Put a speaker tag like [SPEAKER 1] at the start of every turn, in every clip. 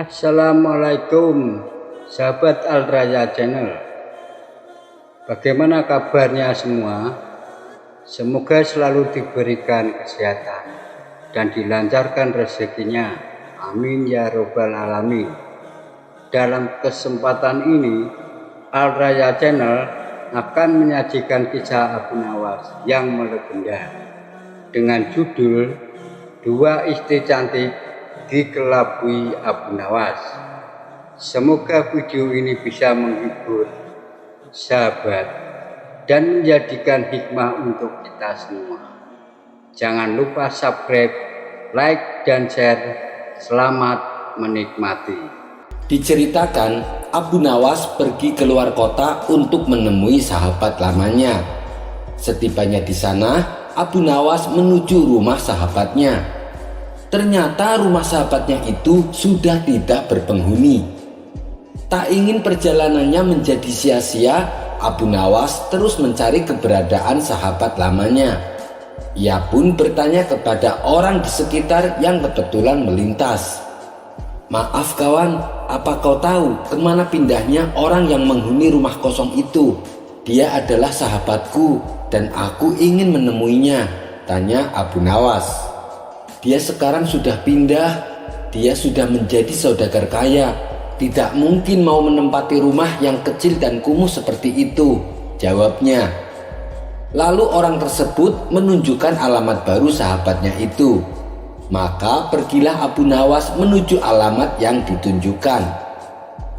[SPEAKER 1] Assalamualaikum sahabat Al-Raya Channel. Bagaimana kabarnya semua? Semoga selalu diberikan kesehatan dan dilancarkan rezekinya. Amin ya robbal alamin. Dalam kesempatan ini Al-Raya Channel akan menyajikan kisah Abu Nawas yang melegenda dengan judul Dua Istri Cantik Dikelabui Abu Nawas. Semoga video ini bisa menghibur sahabat dan menjadikan hikmah untuk kita semua. Jangan lupa subscribe, like, dan share. Selamat menikmati.
[SPEAKER 2] Diceritakan, Abu Nawas pergi keluar kota untuk menemui sahabat lamanya. Setibanya di sana, Abu Nawas menuju rumah sahabatnya. Ternyata rumah sahabatnya itu sudah tidak berpenghuni. Tak ingin perjalanannya menjadi sia-sia, Abu Nawas terus mencari keberadaan sahabat lamanya. Ia pun bertanya kepada orang di sekitar yang kebetulan melintas. "Maaf kawan, apa kau tahu kemana pindahnya orang yang menghuni rumah kosong itu? Dia adalah sahabatku dan aku ingin menemuinya," tanya Abu Nawas. "Dia sekarang sudah pindah, dia sudah menjadi saudagar kaya. Tidak mungkin mau menempati rumah yang kecil dan kumuh seperti itu," jawabnya. Lalu orang tersebut menunjukkan alamat baru sahabatnya itu. Maka pergilah Abu Nawas menuju alamat yang ditunjukkan.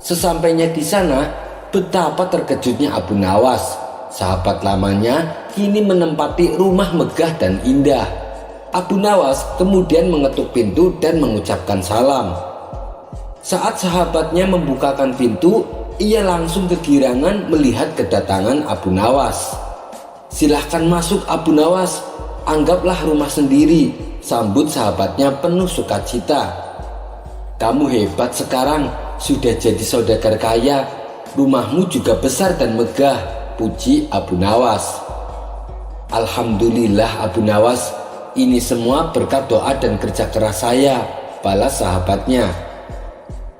[SPEAKER 2] Sesampainya di sana, betapa terkejutnya Abu Nawas. Sahabat lamanya kini menempati rumah megah dan indah. Abu Nawas kemudian mengetuk pintu dan mengucapkan salam. Saat sahabatnya membukakan pintu, ia langsung kegirangan melihat kedatangan Abu Nawas. "Silahkan masuk Abu Nawas, anggaplah rumah sendiri," sambut sahabatnya penuh sukacita. "Kamu hebat sekarang, sudah jadi saudagar kaya. Rumahmu juga besar dan megah," puji Abu Nawas. "Alhamdulillah Abu Nawas, ini semua berkat doa dan kerja keras saya," balas sahabatnya.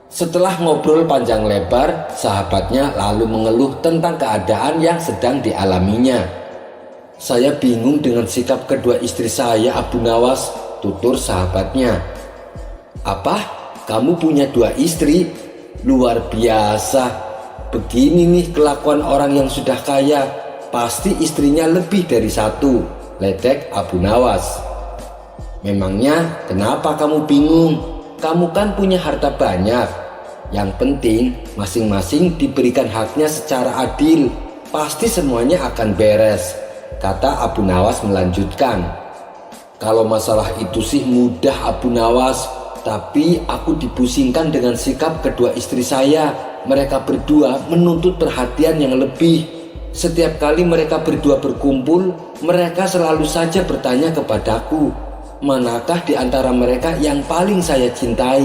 [SPEAKER 2] Setelah ngobrol panjang lebar, sahabatnya lalu mengeluh tentang keadaan yang sedang dialaminya. "Saya bingung dengan sikap kedua istri saya Abu Nawas," tutur sahabatnya. "Apa? Kamu punya dua istri? Luar biasa. Begini nih kelakuan orang yang sudah kaya, pasti istrinya lebih dari satu," ledek Abu Nawas. "Memangnya kenapa kamu bingung? Kamu kan punya harta banyak. Yang penting masing-masing diberikan haknya secara adil. Pasti semuanya akan beres," kata Abu Nawas melanjutkan. "Kalau masalah itu sih mudah Abu Nawas, tapi aku dipusingkan dengan sikap kedua istri saya. Mereka berdua menuntut perhatian yang lebih. Setiap kali mereka berdua berkumpul, mereka selalu saja bertanya kepadaku, manakah di antara mereka yang paling saya cintai?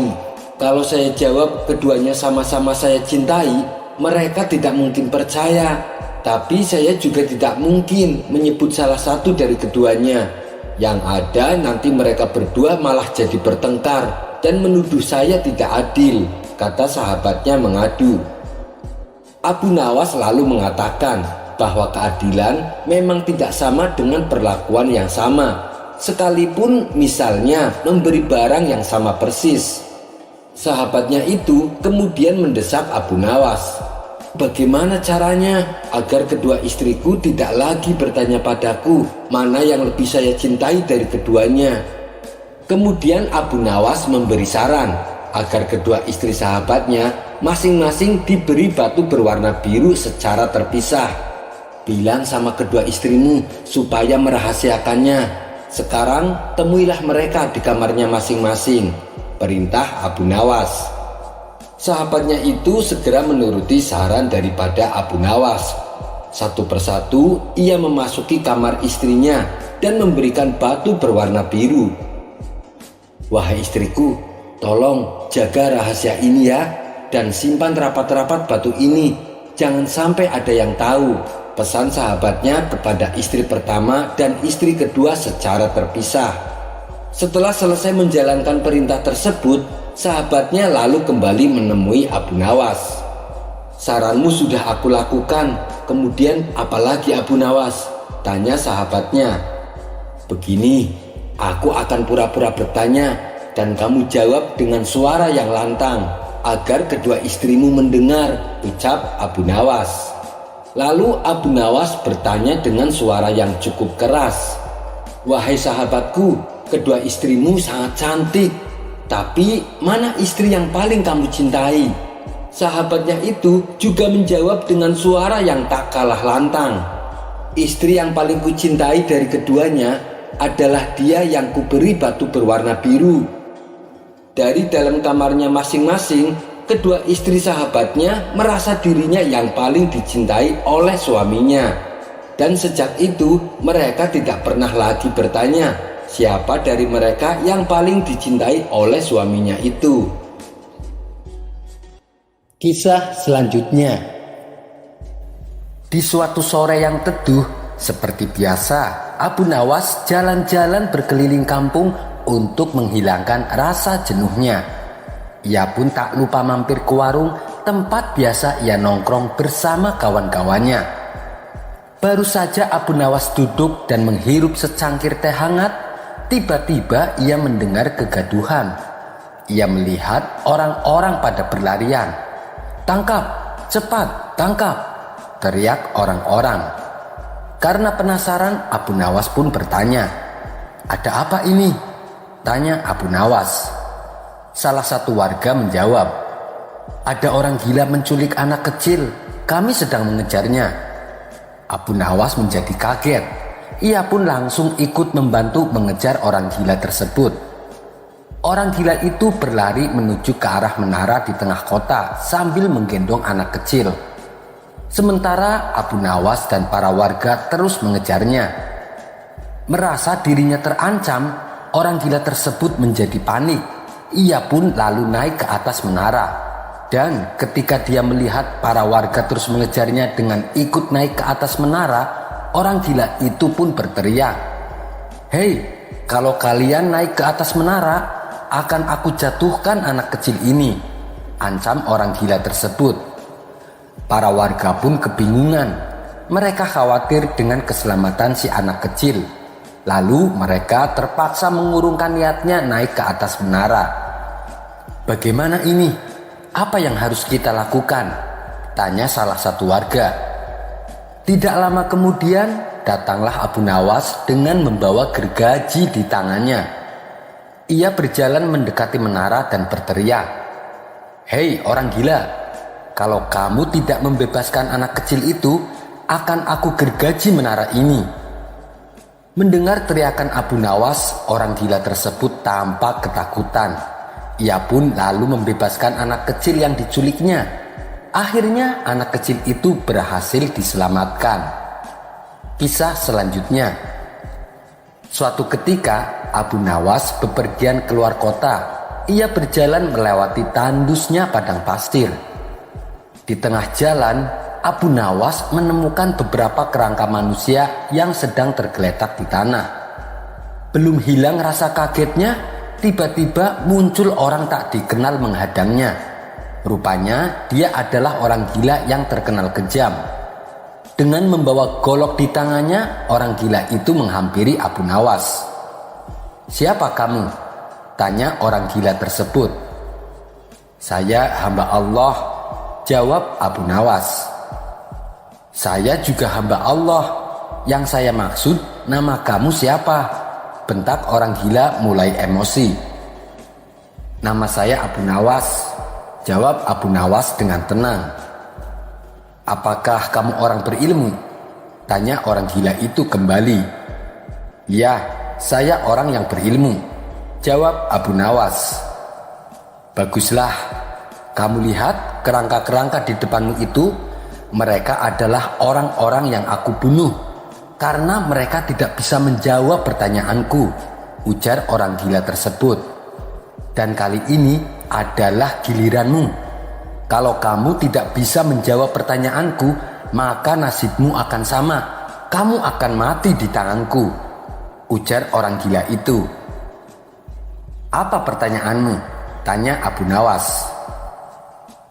[SPEAKER 2] Kalau saya jawab keduanya sama-sama saya cintai, mereka tidak mungkin percaya. Tapi saya juga tidak mungkin menyebut salah satu dari keduanya. Yang ada nanti mereka berdua malah jadi bertengkar dan menuduh saya tidak adil," kata sahabatnya mengadu. Abu Nawas lalu mengatakan bahwa keadilan memang tidak sama dengan perlakuan yang sama, sekalipun misalnya memberi barang yang sama persis. Sahabatnya itu kemudian mendesak Abu Nawas, "Bagaimana caranya agar kedua istriku tidak lagi bertanya padaku mana yang lebih saya cintai dari keduanya?" Kemudian Abu Nawas memberi saran agar kedua istri sahabatnya masing-masing diberi batu berwarna biru secara terpisah. "Bilang sama kedua istrimu supaya merahasiakannya. Sekarang temuilah mereka di kamarnya masing-masing," perintah Abu Nawas. Sahabatnya itu segera menuruti saran daripada Abu Nawas. Satu persatu ia memasuki kamar istrinya dan memberikan batu berwarna biru. "Wahai istriku, tolong jaga rahasia ini ya, dan simpan rapat-rapat batu ini. Jangan sampai ada yang tahu," pesan sahabatnya kepada istri pertama dan istri kedua secara terpisah. Setelah selesai menjalankan perintah tersebut, sahabatnya lalu kembali menemui Abu Nawas. "Saranmu sudah aku lakukan, kemudian apalagi Abu Nawas?" tanya sahabatnya. "Begini, aku akan pura-pura bertanya dan kamu jawab dengan suara yang lantang agar kedua istrimu mendengar," ucap Abu Nawas. Lalu Abu Nawas bertanya dengan suara yang cukup keras, "Wahai sahabatku, kedua istrimu sangat cantik, tapi mana istri yang paling kamu cintai?" Sahabatnya itu juga menjawab dengan suara yang tak kalah lantang, "Istri yang paling kucintai dari keduanya adalah dia yang kuberi batu berwarna biru." Dari dalam kamarnya masing-masing, kedua istri sahabatnya merasa dirinya yang paling dicintai oleh suaminya. Dan sejak itu mereka tidak pernah lagi bertanya siapa dari mereka yang paling dicintai oleh suaminya itu. Kisah selanjutnya. Di suatu sore yang teduh, seperti biasa, Abu Nawas jalan-jalan berkeliling kampung untuk menghilangkan rasa jenuhnya. Ia pun tak lupa mampir ke warung tempat biasa ia nongkrong bersama kawan-kawannya. Baru saja Abu Nawas duduk dan menghirup secangkir teh hangat, tiba-tiba ia mendengar kegaduhan. Ia melihat orang-orang pada berlarian. "Tangkap, cepat, tangkap!" teriak orang-orang. Karena penasaran, Abu Nawas pun bertanya, "Ada apa ini?" tanya Abu Nawas. Salah satu warga menjawab, "Ada orang gila menculik anak kecil, kami sedang mengejarnya." Abu Nawas menjadi kaget. Ia pun langsung ikut membantu mengejar orang gila tersebut. Orang gila itu berlari menuju ke arah menara di tengah kota sambil menggendong anak kecil. Sementara Abu Nawas dan para warga terus mengejarnya. Merasa dirinya terancam, orang gila tersebut menjadi panik. Ia pun lalu naik ke atas menara. Dan ketika dia melihat para warga terus mengejarnya dengan ikut naik ke atas menara, orang gila itu pun berteriak, "Hei, kalau kalian naik ke atas menara, akan aku jatuhkan anak kecil ini," ancam orang gila tersebut. Para warga pun kebingungan. Mereka khawatir dengan keselamatan si anak kecil. Lalu mereka terpaksa mengurungkan niatnya naik ke atas menara. "Bagaimana ini? Apa yang harus kita lakukan?" tanya salah satu warga. Tidak lama kemudian datanglah Abu Nawas dengan membawa gergaji di tangannya. Ia berjalan mendekati menara dan berteriak, "Hei orang gila, kalau kamu tidak membebaskan anak kecil itu, akan aku gergaji menara ini." Mendengar teriakan Abu Nawas, orang gila tersebut tampak ketakutan. Ia pun lalu membebaskan anak kecil yang diculiknya. Akhirnya anak kecil itu berhasil diselamatkan. Kisah selanjutnya. Suatu ketika Abu Nawas bepergian keluar kota. Ia berjalan melewati tandusnya padang pasir. Di tengah jalan, Abu Nawas menemukan beberapa kerangka manusia yang sedang tergeletak di tanah. Belum hilang rasa kagetnya, tiba-tiba muncul orang tak dikenal menghadangnya. Rupanya dia adalah orang gila yang terkenal kejam. Dengan membawa golok di tangannya, orang gila itu menghampiri Abu Nawas. "Siapa kamu?" tanya orang gila tersebut. "Saya hamba Allah," jawab Abu Nawas. "Saya juga hamba Allah. Yang saya maksud, nama kamu siapa?" bentak orang gila mulai emosi. "Nama saya Abu Nawas," jawab Abu Nawas dengan tenang. "Apakah kamu orang berilmu?" tanya orang gila itu kembali. "Ya, saya orang yang berilmu," jawab Abu Nawas. "Baguslah, kamu lihat kerangka-kerangka di depanmu itu? Mereka adalah orang-orang yang aku bunuh karena mereka tidak bisa menjawab pertanyaanku," ujar orang gila tersebut. "Dan kali ini adalah giliranmu. Kalau kamu tidak bisa menjawab pertanyaanku, maka nasibmu akan sama. Kamu akan mati di tanganku," ujar orang gila itu. "Apa pertanyaanmu?" Tanya Abu Nawas.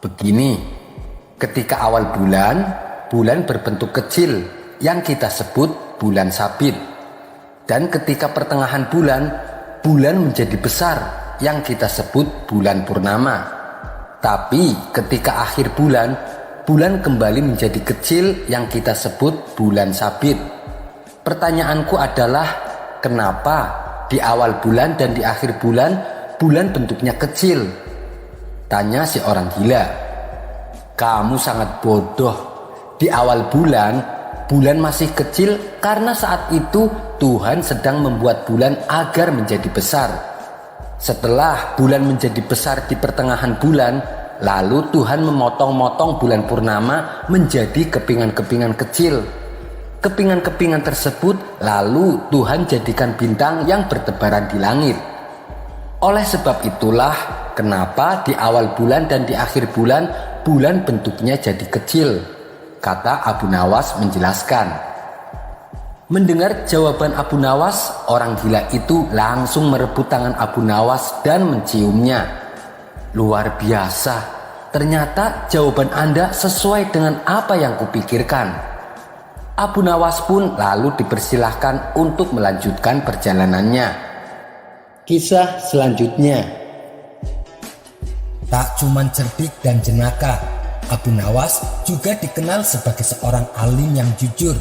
[SPEAKER 2] Begini, ketika awal bulan, bulan berbentuk kecil yang kita sebut bulan sabit. Dan ketika pertengahan bulan, bulan menjadi besar yang kita sebut bulan purnama. Tapi ketika akhir bulan, bulan kembali menjadi kecil yang kita sebut bulan sabit. Pertanyaanku adalah, kenapa di awal bulan dan di akhir bulan, bulan bentuknya kecil? Tanya si orang gila. Kamu sangat bodoh. Di awal bulan, bulan masih kecil karena saat itu Tuhan sedang membuat bulan agar menjadi besar. Setelah bulan menjadi besar di pertengahan bulan, lalu Tuhan memotong-motong bulan purnama menjadi kepingan-kepingan kecil. Kepingan-kepingan tersebut lalu Tuhan jadikan bintang yang bertebaran di langit. Oleh sebab itulah kenapa di awal bulan dan di akhir bulan, bulan bentuknya jadi kecil, kata Abu Nawas menjelaskan. Mendengar jawaban Abu Nawas, orang gila itu langsung merebut tangan Abu Nawas dan menciumnya. Luar biasa, ternyata jawaban Anda sesuai dengan apa yang kupikirkan. Abu Nawas pun lalu dipersilahkan untuk melanjutkan perjalanannya. Kisah selanjutnya. Tak cuman cerdik dan jenaka, Abu Nawas juga dikenal sebagai seorang alim yang jujur.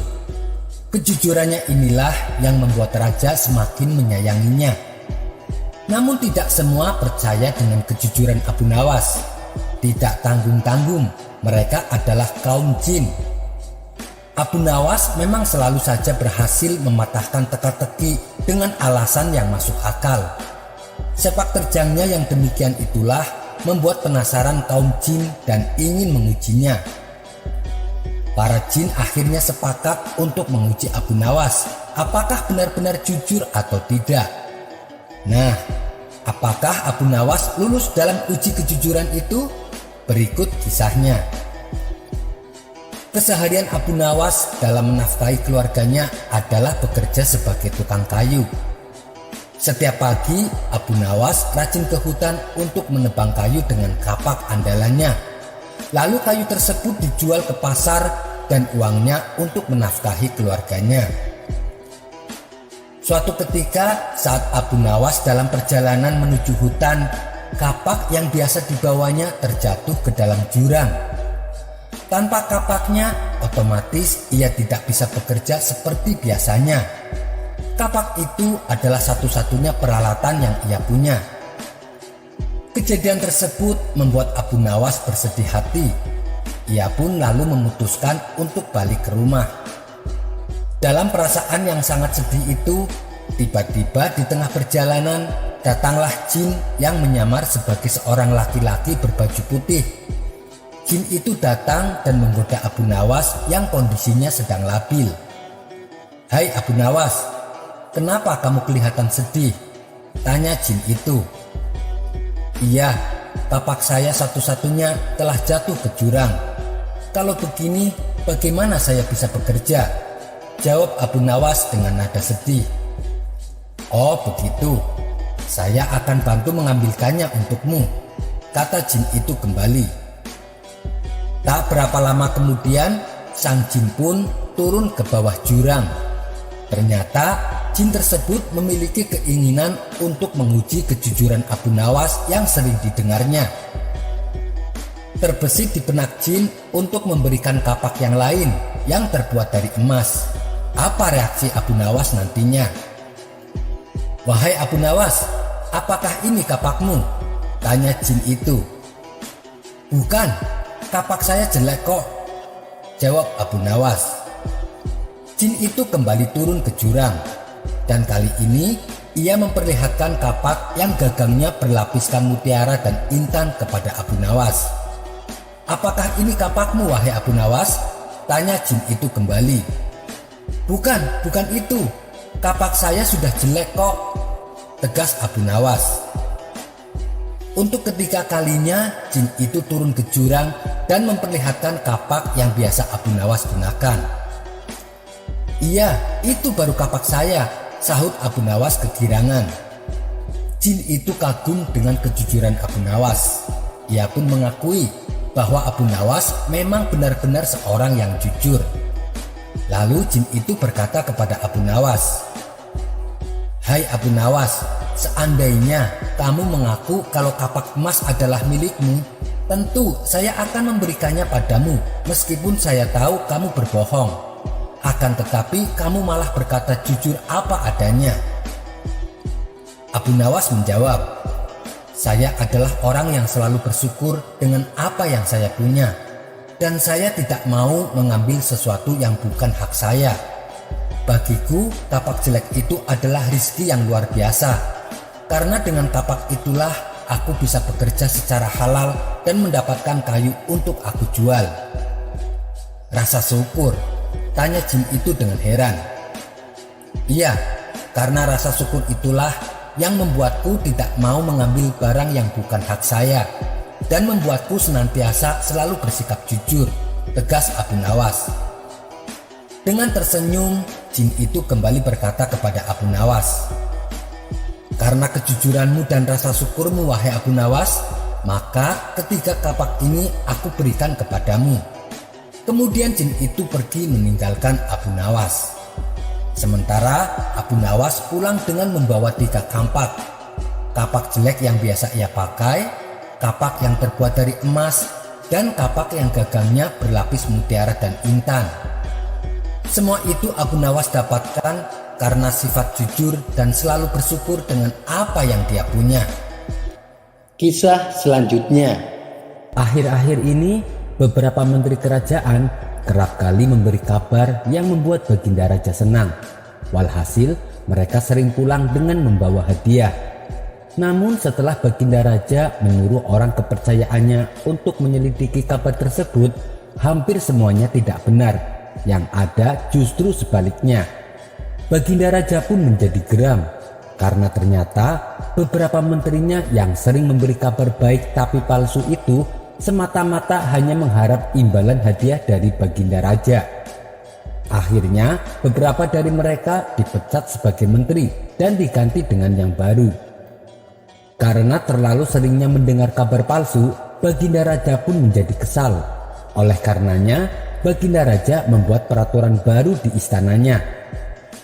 [SPEAKER 2] Kejujurannya inilah yang membuat raja semakin menyayanginya. Namun tidak semua percaya dengan kejujuran Abu Nawas. Tidak tanggung-tanggung, mereka adalah kaum jin. Abu Nawas memang selalu saja berhasil mematahkan teka-teki dengan alasan yang masuk akal. Sepak terjangnya yang demikian itulah membuat penasaran kaum jin dan ingin mengujinya. Para jin akhirnya sepakat untuk menguji Abu Nawas, apakah benar-benar jujur atau tidak. Nah, apakah Abu Nawas lulus dalam uji kejujuran itu? Berikut kisahnya. Keseharian Abu Nawas dalam menafkahi keluarganya adalah bekerja sebagai tukang kayu. Setiap pagi, Abu Nawas rajin ke hutan untuk menebang kayu dengan kapak andalannya. Lalu kayu tersebut dijual ke pasar dan uangnya untuk menafkahi keluarganya. Suatu ketika saat Abu Nawas dalam perjalanan menuju hutan, kapak yang biasa dibawanya terjatuh ke dalam jurang. Tanpa kapaknya, otomatis ia tidak bisa bekerja seperti biasanya. Kapak itu adalah satu-satunya peralatan yang ia punya. Kejadian tersebut membuat Abu Nawas bersedih hati. Ia pun lalu memutuskan untuk balik ke rumah. Dalam perasaan yang sangat sedih itu, tiba-tiba di tengah perjalanan datanglah jin yang menyamar sebagai seorang laki-laki berbaju putih. Jin itu datang dan menggoda Abu Nawas yang kondisinya sedang labil. "Hai Abu Nawas, kenapa kamu kelihatan sedih?" tanya jin itu. "Iya, kapak saya satu-satunya telah jatuh ke jurang. Kalau begini, bagaimana saya bisa bekerja?" jawab Abu Nawas dengan nada sedih. "Oh begitu, saya akan bantu mengambilkannya untukmu," kata jin itu kembali. Tak berapa lama kemudian, sang jin pun turun ke bawah jurang. Ternyata jin tersebut memiliki keinginan untuk menguji kejujuran Abu Nawas yang sering didengarnya. Terbesit di benak jin untuk memberikan kapak yang lain yang terbuat dari emas. Apa reaksi Abu Nawas nantinya? "Wahai Abu Nawas, apakah ini kapakmu?" tanya jin itu. "Bukan, kapak saya jelek kok," jawab Abu Nawas. Jin itu kembali turun ke jurang, dan kali ini ia memperlihatkan kapak yang gagangnya berlapiskan mutiara dan intan kepada Abu Nawas. "Apakah ini kapakmu, wahai Abu Nawas?" tanya jin itu kembali. Bukan itu, kapak saya sudah jelek kok," tegas Abu Nawas. Untuk ketiga kalinya, jin itu turun ke jurang dan memperlihatkan kapak yang biasa Abu Nawas gunakan. "Iya, itu baru kapak saya," sahut Abu Nawas kegirangan.
[SPEAKER 3] Jin itu kagum dengan kejujuran Abu Nawas. Ia pun mengakui bahwa Abu Nawas memang benar-benar seorang yang jujur. Lalu jin itu berkata kepada Abu Nawas, "Hai Abu Nawas, seandainya kamu mengaku kalau kapak emas adalah milikmu, tentu saya akan memberikannya padamu meskipun saya tahu kamu berbohong. Akan tetapi kamu malah berkata jujur apa adanya." Abu Nawas menjawab, "Saya adalah orang yang selalu bersyukur dengan apa yang saya punya. Dan saya tidak mau mengambil sesuatu yang bukan hak saya. Bagiku, kapak jelek itu adalah rizki yang luar biasa. Karena dengan kapak itulah aku bisa bekerja secara halal dan mendapatkan kayu untuk aku jual." "Rasa syukur?" tanya jin itu dengan heran. "Iya, karena rasa syukur itulah yang membuatku tidak mau mengambil barang yang bukan hak saya dan membuatku senantiasa selalu bersikap jujur," tegas Abu Nawas. Dengan tersenyum, jin itu kembali berkata kepada Abu Nawas, "Karena kejujuranmu dan rasa syukurmu wahai Abu Nawas, maka ketiga kapak ini aku berikan kepadamu." Kemudian jin itu pergi meninggalkan Abu Nawas. Sementara Abu Nawas pulang dengan membawa 3 kampak. Kapak jelek yang biasa ia pakai, kapak yang terbuat dari emas, dan kapak yang gagangnya berlapis mutiara dan intan. Semua itu Abu Nawas dapatkan karena sifat jujur dan selalu bersyukur dengan apa yang dia punya.
[SPEAKER 2] Kisah selanjutnya.
[SPEAKER 3] Akhir-akhir ini beberapa menteri kerajaan kerap kali memberi kabar yang membuat Baginda Raja senang. Walhasil mereka sering pulang dengan membawa hadiah. Namun setelah Baginda Raja menyuruh orang kepercayaannya untuk menyelidiki kabar tersebut, hampir semuanya tidak benar. Yang ada justru sebaliknya. Baginda Raja pun menjadi geram karena ternyata beberapa menterinya yang sering memberi kabar baik tapi palsu itu semata-mata hanya mengharap imbalan hadiah dari Baginda Raja. Akhirnya beberapa dari mereka dipecat sebagai menteri dan diganti dengan yang baru. Karena terlalu seringnya mendengar kabar palsu, Baginda Raja pun menjadi kesal. Oleh karenanya, Baginda Raja membuat peraturan baru di istananya.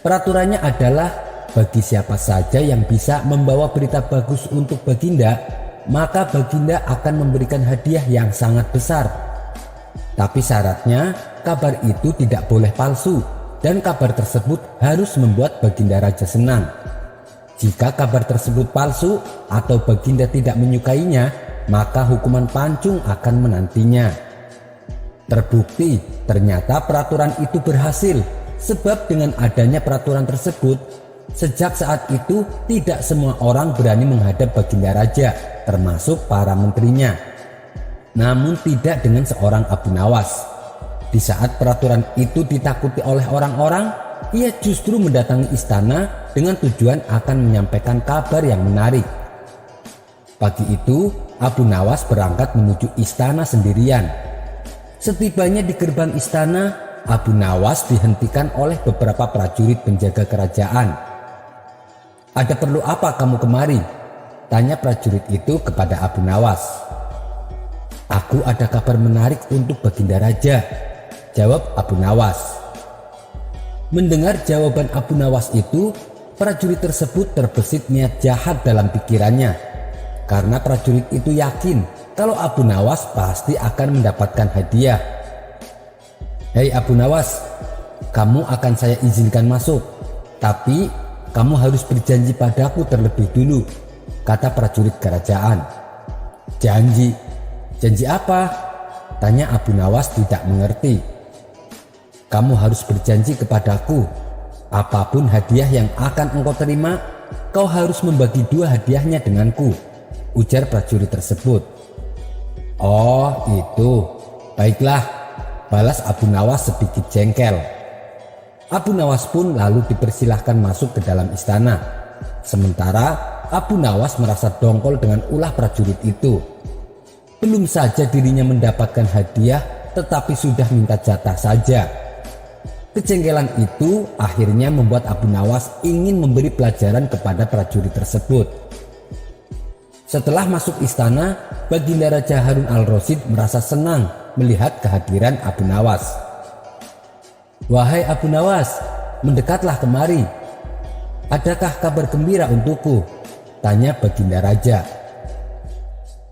[SPEAKER 3] Peraturannya adalah bagi siapa saja yang bisa membawa berita bagus untuk Baginda, maka Baginda akan memberikan hadiah yang sangat besar. Tapi syaratnya kabar itu tidak boleh palsu dan kabar tersebut harus membuat Baginda Raja senang. Jika kabar tersebut palsu atau Baginda tidak menyukainya, maka hukuman pancung akan menantinya. Terbukti ternyata peraturan itu berhasil, sebab dengan adanya peraturan tersebut, sejak saat itu tidak semua orang berani menghadap Baginda Raja, termasuk para menterinya. Namun tidak dengan seorang Abu Nawas. Di saat peraturan itu ditakuti oleh orang-orang, ia justru mendatangi istana dengan tujuan akan menyampaikan kabar yang menarik. Pagi itu, Abu Nawas berangkat menuju istana sendirian. Setibanya di gerbang istana, Abu Nawas dihentikan oleh beberapa prajurit penjaga kerajaan. "Ada perlu apa kamu kemari?" tanya prajurit itu kepada Abu Nawas. "Aku ada kabar menarik untuk Baginda Raja," jawab Abu Nawas. Mendengar jawaban Abu Nawas itu, prajurit tersebut terbesit niat jahat dalam pikirannya. Karena prajurit itu yakin kalau Abu Nawas pasti akan mendapatkan hadiah. "Hei Abu Nawas, kamu akan saya izinkan masuk, tapi kamu harus berjanji padaku terlebih dulu," kata prajurit kerajaan. "Janji? Janji apa?" tanya Abu Nawas tidak mengerti. "Kamu harus berjanji kepadaku, apapun hadiah yang akan engkau terima, kau harus membagi 2 hadiahnya denganku," ujar prajurit tersebut. "Oh itu, baiklah," balas Abu Nawas sedikit jengkel. Abu Nawas pun lalu dipersilahkan masuk ke dalam istana. Sementara Abu Nawas merasa dongkol dengan ulah prajurit itu. Belum saja dirinya mendapatkan hadiah, tetapi sudah minta jatah saja. Kejengkelan itu akhirnya membuat Abu Nawas ingin memberi pelajaran kepada prajurit tersebut. Setelah masuk istana, Baginda Raja Harun al-Rasyid merasa senang melihat kehadiran Abu Nawas. "Wahai Abu Nawas, mendekatlah kemari. Adakah kabar gembira untukku?" tanya Baginda Raja.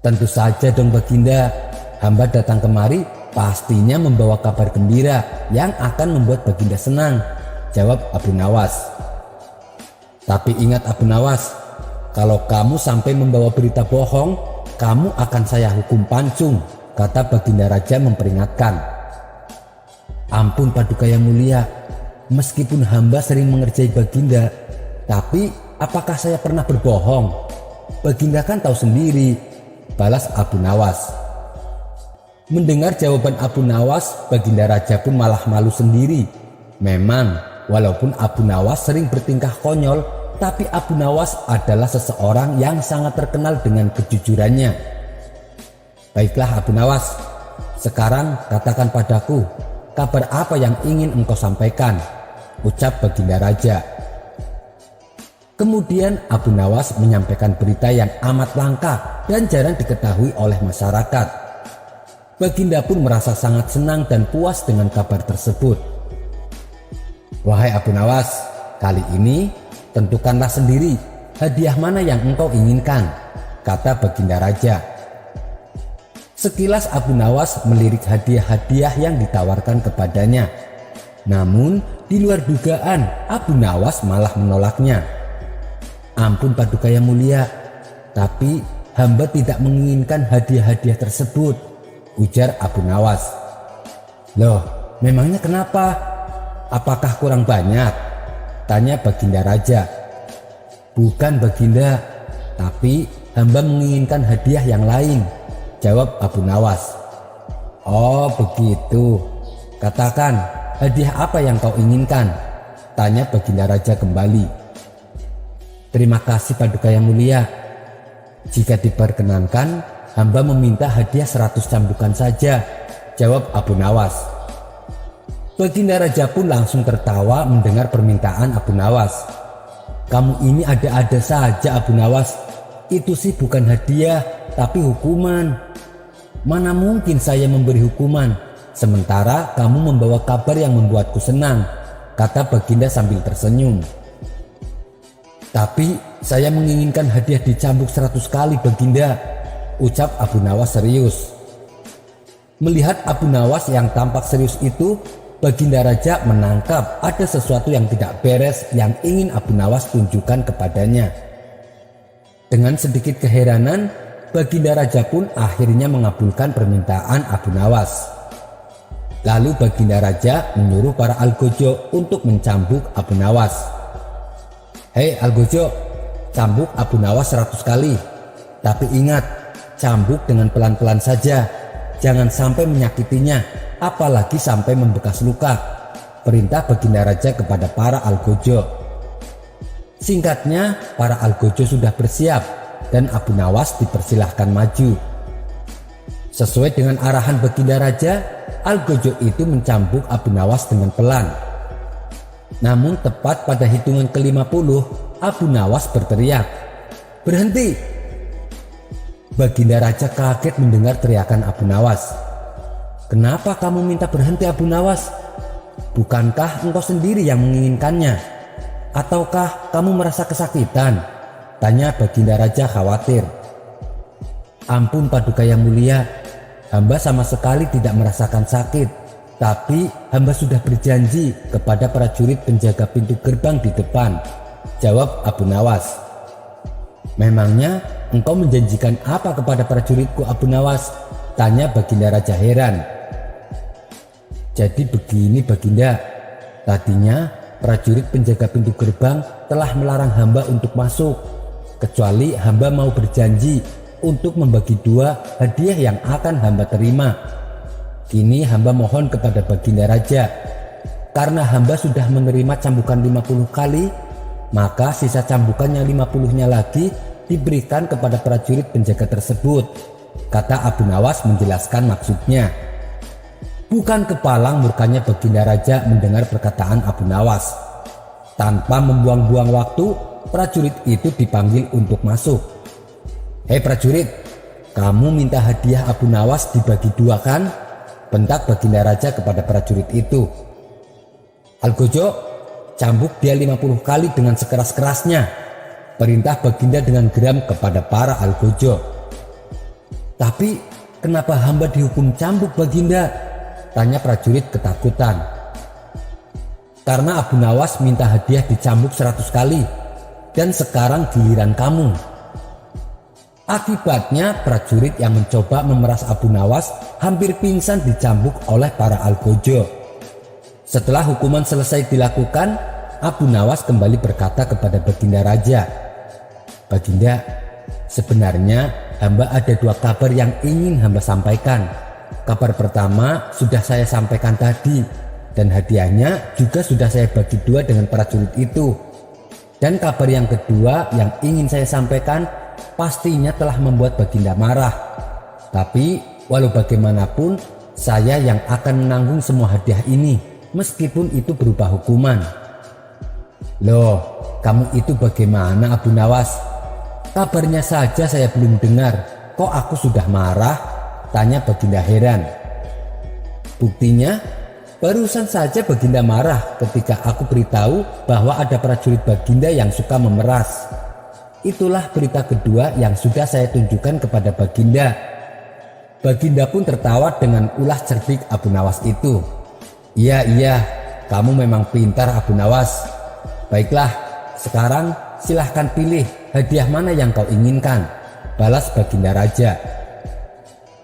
[SPEAKER 3] "Tentu saja dong Baginda, hamba datang kemari pastinya membawa kabar gembira yang akan membuat Baginda senang," jawab Abu Nawas. "Tapi ingat Abu Nawas, kalau kamu sampai membawa berita bohong, kamu akan saya hukum pancung," kata Baginda Raja memperingatkan. "Ampun Paduka yang mulia, meskipun hamba sering mengerjai Baginda, tapi apakah saya pernah berbohong? Baginda kan tahu sendiri," balas Abu Nawas. Mendengar jawaban Abu Nawas, Baginda Raja pun malah malu sendiri. Memang, walaupun Abu Nawas sering bertingkah konyol, tapi Abu Nawas adalah seseorang yang sangat terkenal dengan kejujurannya. "Baiklah Abu Nawas, sekarang katakan padaku, kabar apa yang ingin engkau sampaikan?" ucap Baginda Raja. Kemudian Abu Nawas menyampaikan berita yang amat langka dan jarang diketahui oleh masyarakat. Baginda pun merasa sangat senang dan puas dengan kabar tersebut. "Wahai Abu Nawas, kali ini tentukanlah sendiri hadiah mana yang engkau inginkan," kata Baginda Raja. Sekilas Abu Nawas melirik hadiah-hadiah yang ditawarkan kepadanya. Namun di luar dugaan, Abu Nawas malah menolaknya. "Ampun Paduka yang mulia, tapi hamba tidak menginginkan hadiah-hadiah tersebut," ujar Abu Nawas. "Loh, memangnya kenapa? Apakah kurang banyak?" tanya Baginda Raja. "Bukan Baginda, tapi hamba menginginkan hadiah yang lain," jawab Abu Nawas. "Oh begitu, katakan hadiah apa yang kau inginkan?" tanya Baginda Raja kembali. "Terima kasih Paduka yang mulia. Jika diperkenankan, hamba meminta hadiah 100 cambukan saja," jawab Abu Nawas. Baginda Raja pun langsung tertawa mendengar permintaan Abu Nawas. "Kamu ini ada-ada saja Abu Nawas. Itu sih bukan hadiah, tapi hukuman. Mana mungkin saya memberi hukuman, sementara kamu membawa kabar yang membuatku senang," kata Baginda sambil tersenyum. "Tapi saya menginginkan hadiah dicambuk 100 kali Baginda," ucap Abu Nawas serius. Melihat Abu Nawas yang tampak serius itu, Baginda Raja menangkap ada sesuatu yang tidak beres yang ingin Abu Nawas tunjukkan kepadanya. Dengan sedikit keheranan, Baginda Raja pun akhirnya mengabulkan permintaan Abu Nawas. Lalu Baginda Raja menyuruh para algojo untuk mencambuk Abu Nawas. "Hei algojo, cambuk Abu Nawas 100 kali. Tapi ingat, cambuk dengan pelan-pelan saja. Jangan sampai menyakitinya, apalagi sampai membekas luka," perintah Baginda Raja kepada para algojo. Singkatnya, para algojo sudah bersiap dan Abu Nawas dipersilahkan maju. Sesuai dengan arahan Baginda Raja, algojo itu mencambuk Abu Nawas dengan pelan. Namun tepat pada hitungan ke-50, Abu Nawas berteriak, "Berhenti!" Baginda Raja kaget mendengar teriakan Abu Nawas. "Kenapa kamu minta berhenti Abu Nawas? Bukankah engkau sendiri yang menginginkannya? Ataukah kamu merasa kesakitan?" tanya Baginda Raja khawatir. "Ampun Paduka yang mulia, hamba sama sekali tidak merasakan sakit, tapi hamba sudah berjanji kepada prajurit penjaga pintu gerbang di depan," jawab Abu Nawas. "Memangnya engkau menjanjikan apa kepada prajuritku Abu Nawas?" tanya Baginda Raja heran. "Jadi begini Baginda, tadinya prajurit penjaga pintu gerbang telah melarang hamba untuk masuk, kecuali hamba mau berjanji untuk membagi 2 hadiah yang akan hamba terima. Kini hamba mohon kepada Baginda Raja, karena hamba sudah menerima cambukan 50 kali, maka sisa cambukan yang 50-nya lagi diberikan kepada prajurit penjaga tersebut," kata Abu Nawas menjelaskan maksudnya. Bukan kepalang murkanya Baginda Raja mendengar perkataan Abu Nawas. Tanpa membuang-buang waktu, prajurit itu dipanggil untuk masuk. "Hei prajurit, kamu minta hadiah Abu Nawas dibagi dua kan?" bentak Baginda Raja kepada prajurit itu. "Algojo, cambuk dia 50 kali dengan sekeras-kerasnya," perintah Baginda dengan geram kepada para algojo. "Tapi kenapa hamba dihukum cambuk, Baginda?" tanya prajurit ketakutan. "Karena Abu Nawas minta hadiah dicambuk 100 kali dan sekarang giliran kamu." Akibatnya prajurit yang mencoba memeras Abu Nawas hampir pingsan dicambuk oleh para algojo. Setelah hukuman selesai dilakukan, Abu Nawas kembali berkata kepada Baginda Raja, "Baginda, sebenarnya hamba ada 2 kabar yang ingin hamba sampaikan. Kabar pertama sudah saya sampaikan tadi, dan hadiahnya juga sudah saya bagi 2 dengan prajurit itu. Dan kabar yang kedua yang ingin saya sampaikan pastinya telah membuat Baginda marah. Tapi walau bagaimanapun, saya yang akan menanggung semua hadiah ini, meskipun itu berupa hukuman." "Loh, kamu itu bagaimana Abu Nawas? Kabarnya saja saya belum dengar, kok aku sudah marah?" tanya Baginda heran. "Buktinya, barusan saja Baginda marah ketika aku beritahu bahwa ada prajurit Baginda yang suka memeras. Itulah berita kedua yang sudah saya tunjukkan kepada Baginda." Baginda pun tertawa dengan ulah cerdik Abu Nawas itu. Iya, kamu memang pintar Abu Nawas. Baiklah, sekarang silahkan pilih hadiah mana yang kau inginkan," balas Baginda Raja.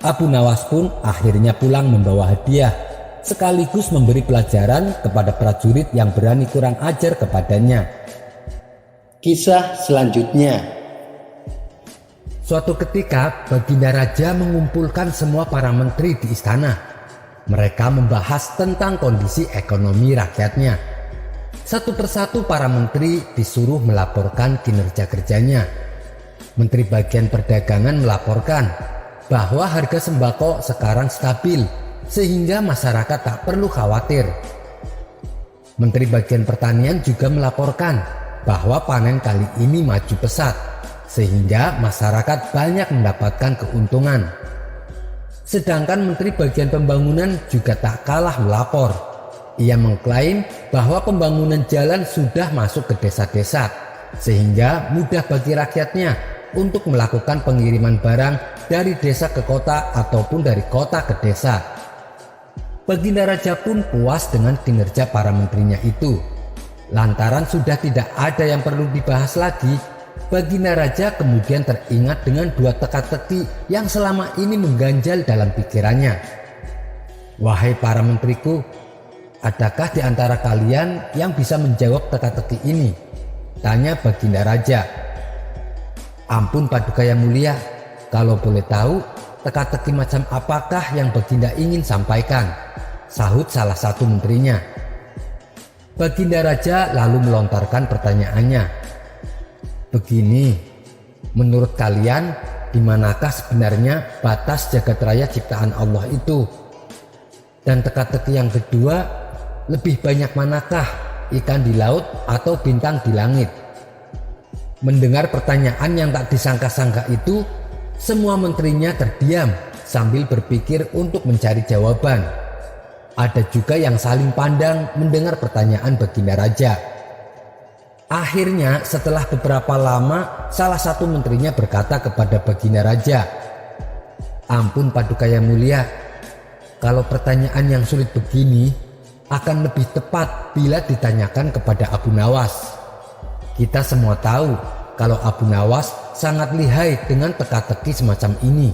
[SPEAKER 3] Abu Nawas pun akhirnya pulang membawa hadiah, sekaligus memberi pelajaran kepada prajurit yang berani kurang ajar kepadanya. Kisah selanjutnya. Suatu ketika Baginda Raja mengumpulkan semua para menteri di istana. Mereka membahas tentang kondisi ekonomi rakyatnya. Satu persatu para menteri disuruh melaporkan kinerja kerjanya. Menteri Bagian Perdagangan melaporkan bahwa harga sembako sekarang stabil sehingga masyarakat tak perlu khawatir. Menteri Bagian Pertanian juga melaporkan bahwa panen kali ini maju pesat sehingga masyarakat banyak mendapatkan keuntungan. Sedangkan Menteri Bagian Pembangunan juga tak kalah melapor. Ia mengklaim bahwa pembangunan jalan sudah masuk ke desa-desa sehingga mudah bagi rakyatnya untuk melakukan pengiriman barang dari desa ke kota ataupun dari kota ke desa. Baginda Raja pun puas dengan kinerja para menterinya itu. Lantaran sudah tidak ada yang perlu dibahas lagi, Baginda Raja kemudian teringat dengan 2 teka-teki yang selama ini mengganjal dalam pikirannya. "Wahai para menteriku, adakah di antara kalian yang bisa menjawab teka-teki ini?" tanya Baginda Raja. "Ampun Paduka yang mulia, kalau boleh tahu teka-teki macam apakah yang Baginda ingin sampaikan?" sahut salah satu menterinya. Baginda Raja lalu melontarkan pertanyaannya. "Begini, menurut kalian di manakah sebenarnya batas jagat raya ciptaan Allah itu? Dan teka-teki yang kedua, lebih banyak manakah ikan di laut atau bintang di langit?" Mendengar pertanyaan yang tak disangka-sangka itu, semua menterinya terdiam sambil berpikir untuk mencari jawaban. Ada juga yang saling pandang mendengar pertanyaan Baginda Raja. Akhirnya setelah beberapa lama, salah satu menterinya berkata kepada Baginda Raja, "Ampun Paduka yang mulia, kalau pertanyaan yang sulit begini akan lebih tepat bila ditanyakan kepada Abu Nawas. Kita semua tahu kalau Abu Nawas sangat lihai dengan teka-teki semacam ini."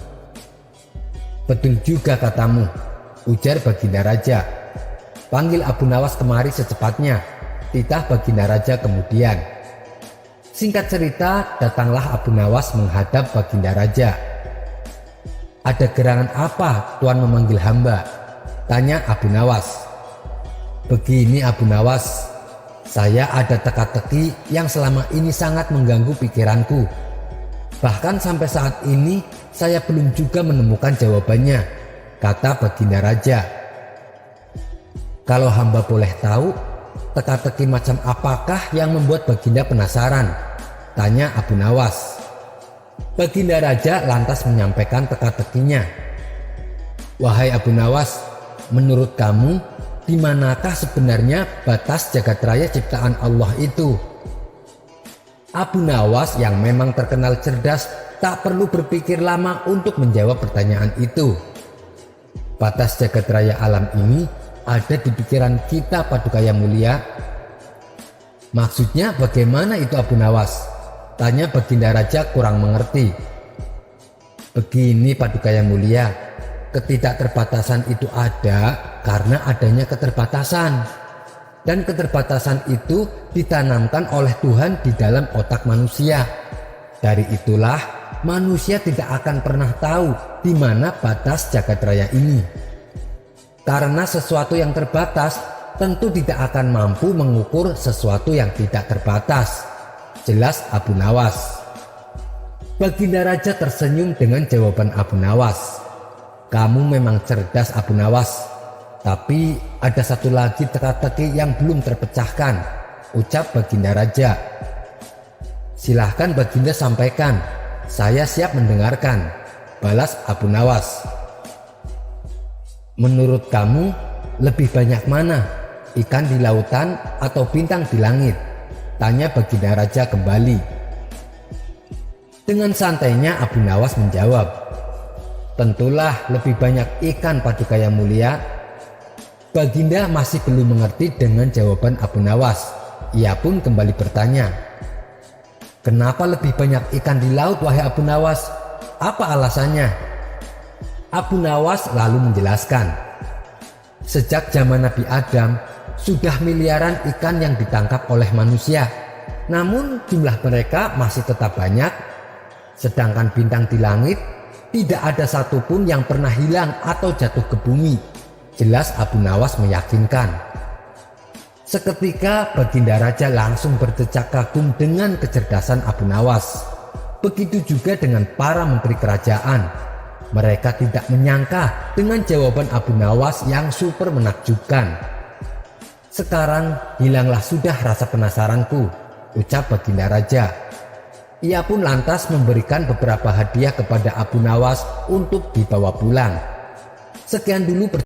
[SPEAKER 3] "Betul juga katamu," ujar Baginda Raja. "Panggil Abu Nawas kemari secepatnya," titah Baginda Raja kemudian. Singkat cerita, datanglah Abu Nawas menghadap Baginda Raja. "Ada gerangan apa Tuan memanggil hamba?" tanya Abu Nawas. "Begini Abu Nawas, saya ada teka-teki yang selama ini sangat mengganggu pikiranku. Bahkan sampai saat ini saya belum juga menemukan jawabannya," kata Baginda Raja. "Kalau hamba boleh tahu, teka-teki macam apakah yang membuat Baginda penasaran?" tanya Abu Nawas. Baginda Raja lantas menyampaikan teka-tekinya. Wahai Abu Nawas, menurut kamu, di manakah sebenarnya batas jagat raya ciptaan Allah itu? Abu Nawas yang memang terkenal cerdas tak perlu berpikir lama untuk menjawab pertanyaan itu. Batas jagat raya alam ini ada di pikiran kita, Paduka Yang Mulia. Maksudnya bagaimana itu Abu Nawas? Tanya Baginda Raja kurang mengerti. Begini Paduka Yang Mulia, ketidakterbatasan itu ada karena adanya keterbatasan. Dan keterbatasan itu ditanamkan oleh Tuhan di dalam otak manusia. Dari itulah manusia tidak akan pernah tahu di mana batas jagat raya ini. Karena sesuatu yang terbatas tentu tidak akan mampu mengukur sesuatu yang tidak terbatas. Jelas Abu Nawas. Baginda Raja tersenyum dengan jawaban Abu Nawas. Kamu memang cerdas Abu Nawas. Tapi ada satu lagi teka-teki yang belum terpecahkan, ucap Baginda Raja. Silahkan Baginda sampaikan, saya siap mendengarkan, balas Abu Nawas. Menurut kamu lebih banyak mana, ikan di lautan atau bintang di langit? Tanya Baginda Raja kembali. Dengan santainya Abu Nawas menjawab, tentulah lebih banyak ikan Paduka Yang Mulia. Baginda masih belum mengerti dengan jawaban Abu Nawas. Ia pun kembali bertanya, kenapa lebih banyak ikan di laut wahai Abu Nawas? Apa alasannya? Abu Nawas lalu menjelaskan, sejak zaman Nabi Adam sudah miliaran ikan yang ditangkap oleh manusia. Namun jumlah mereka masih tetap banyak. Sedangkan bintang di langit tidak ada satupun yang pernah hilang atau jatuh ke bumi. Jelas Abu Nawas meyakinkan. Seketika Baginda Raja langsung berdecak kagum dengan kecerdasan Abu Nawas. Begitu juga dengan para menteri kerajaan. Mereka tidak menyangka dengan jawaban Abu Nawas yang super menakjubkan. Sekarang hilanglah sudah rasa penasaranku, ucap Baginda Raja. Ia pun lantas memberikan beberapa hadiah kepada Abu Nawas untuk dibawa pulang. Sekian dulu